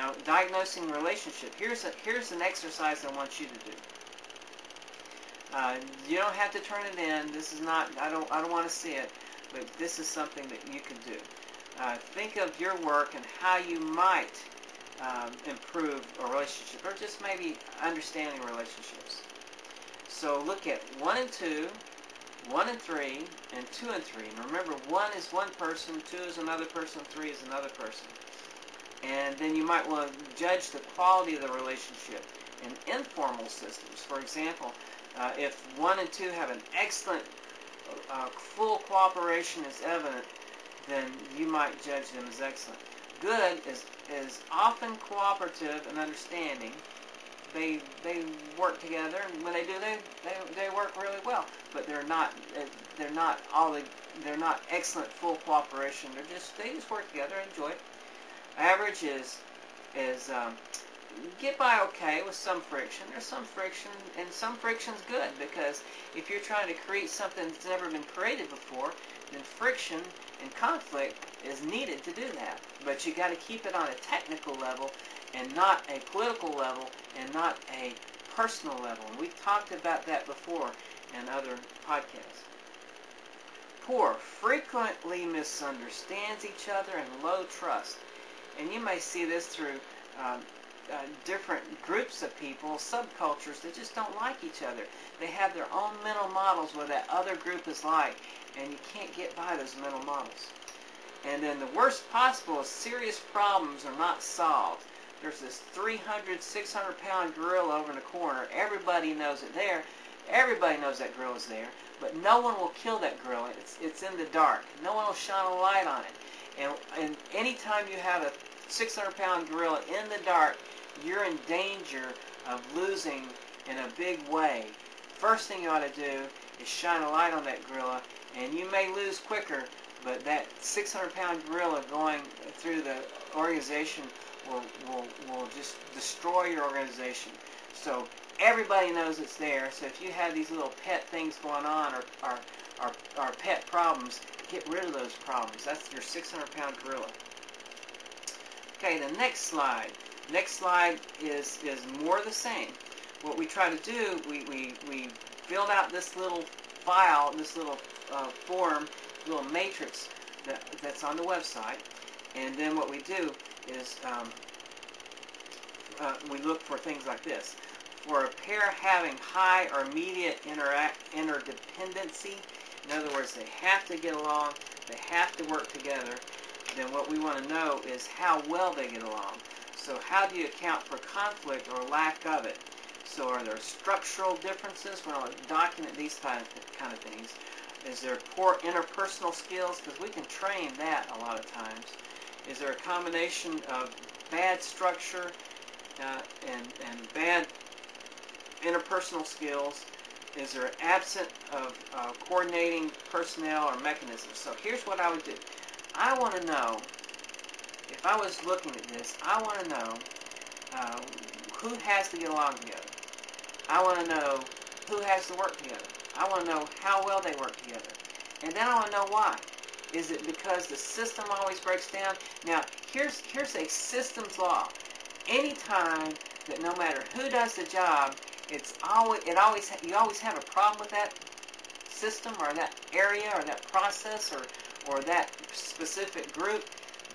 Now, diagnosing relationship. Here's an exercise I want you to do. You don't have to turn it in. This is not. I don't want to see it, but this is something that you can do. Think of your work and how you might improve a relationship, or just maybe understanding relationships. So look at 1 and 2, 1 and 3, and 2 and 3. And remember, 1 is one person, 2 is another person, 3 is another person. And then you might want to judge the quality of the relationship in informal systems. For example, if 1 and 2 have an excellent, full cooperation is evident, then you might judge them as excellent. Good is often cooperative and understanding. They work together, and when they do, they work really well. But they're not excellent full cooperation. They just work together and enjoy it. Average is get by okay with some friction. There's some friction, and some friction's good, because if you're trying to create something that's never been created before, then friction and conflict is needed to do that. But you got to keep it on a technical level, and not a political level, and not a personal level. And we've talked about that before in other podcasts. Poor frequently misunderstands each other and low trust. And you may see this through different groups of people, subcultures that just don't like each other. They have their own mental models what that other group is like, and you can't get by those mental models. And then the worst possible is serious problems are not solved. There's this 300, 600-pound gorilla over in the corner. Everybody knows it there. Everybody knows that gorilla's there, but no one will kill that gorilla. It's in the dark. No one will shine a light on it. And anytime you have a 600-pound gorilla in the dark, you're in danger of losing in a big way. First thing you ought to do is shine a light on that gorilla, and you may lose quicker, but that 600-pound gorilla going through the organization will just destroy your organization. So everybody knows it's there. So if you have these little pet things going on, or pet problems, get rid of those problems. That's your 600-pound gorilla. Okay, the next slide. Next slide is more the same. What we try to do, we build out this little file, this little form, little matrix that's on the website, and then what we do is we look for things like this. For a pair having high or immediate interdependency, in other words, they have to get along, they have to work together, then what we want to know is how well they get along. So how do you account for conflict or lack of it? So are there structural differences? Well, document these kind of things. Is there poor interpersonal skills? Because we can train that a lot of times. Is there a combination of bad structure and bad interpersonal skills? Is there absent of coordinating personnel or mechanisms? So here's what I would do. I want to know, if I was looking at this, I want to know who has to get along together. I want to know who has to work together. I want to know how well they work together. And then I want to know why. Is it because the system always breaks down? Now, here's a systems law. Anytime that no matter who does the job, you always have a problem with that system or that area or that process or that specific group,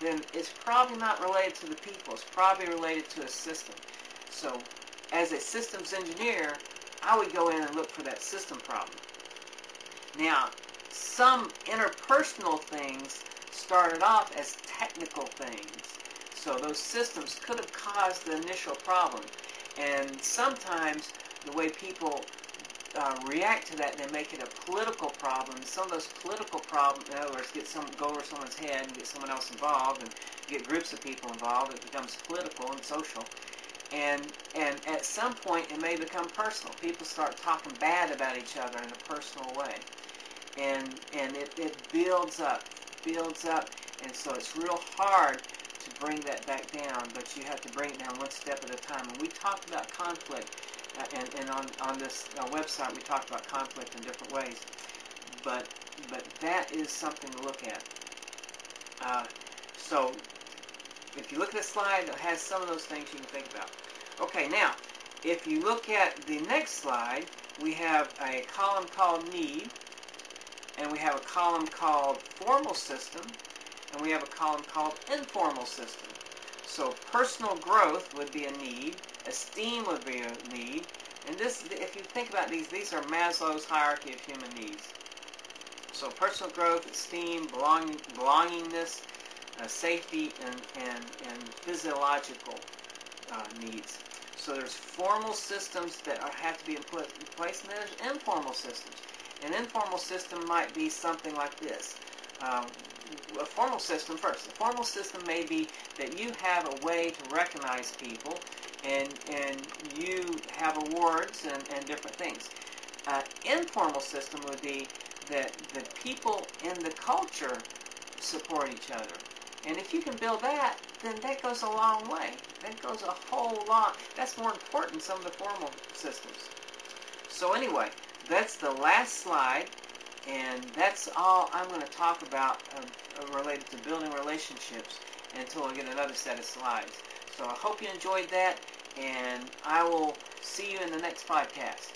then it's probably not related to the people. It's probably related to a system. So, as a systems engineer, I would go in and look for that system problem. Now, some interpersonal things started off as technical things. So those systems could have caused the initial problem. And sometimes the way people react to that, they make it a political problem. Some of those political problems, in other words, go over someone's head and get someone else involved and get groups of people involved, it becomes political and social. And at some point, it may become personal. People start talking bad about each other in a personal way. And it builds up, and so it's real hard to bring that back down, but you have to bring it down one step at a time. And we talked about conflict, and on this website we talked about conflict in different ways, but that is something to look at. So if you look at the slide, it has some of those things you can think about. Okay, now, if you look at the next slide, we have a column called need, and we have a column called formal system, and we have a column called informal system. So personal growth would be a need, esteem would be a need, and this, if you think about these are Maslow's hierarchy of human needs. So personal growth, esteem, belongingness, safety, and physiological needs. So there's formal systems that have to be put in place, and there's informal systems. An informal system might be something like this. A formal system first. A formal system may be that you have a way to recognize people, and you have awards and different things. Informal system would be that the people in the culture support each other. And if you can build that, then that goes a long way. That goes a whole lot. That's more important than some of the formal systems. So anyway, that's the last slide, and that's all I'm going to talk about related to building relationships until I get another set of slides. So I hope you enjoyed that, and I will see you in the next podcast.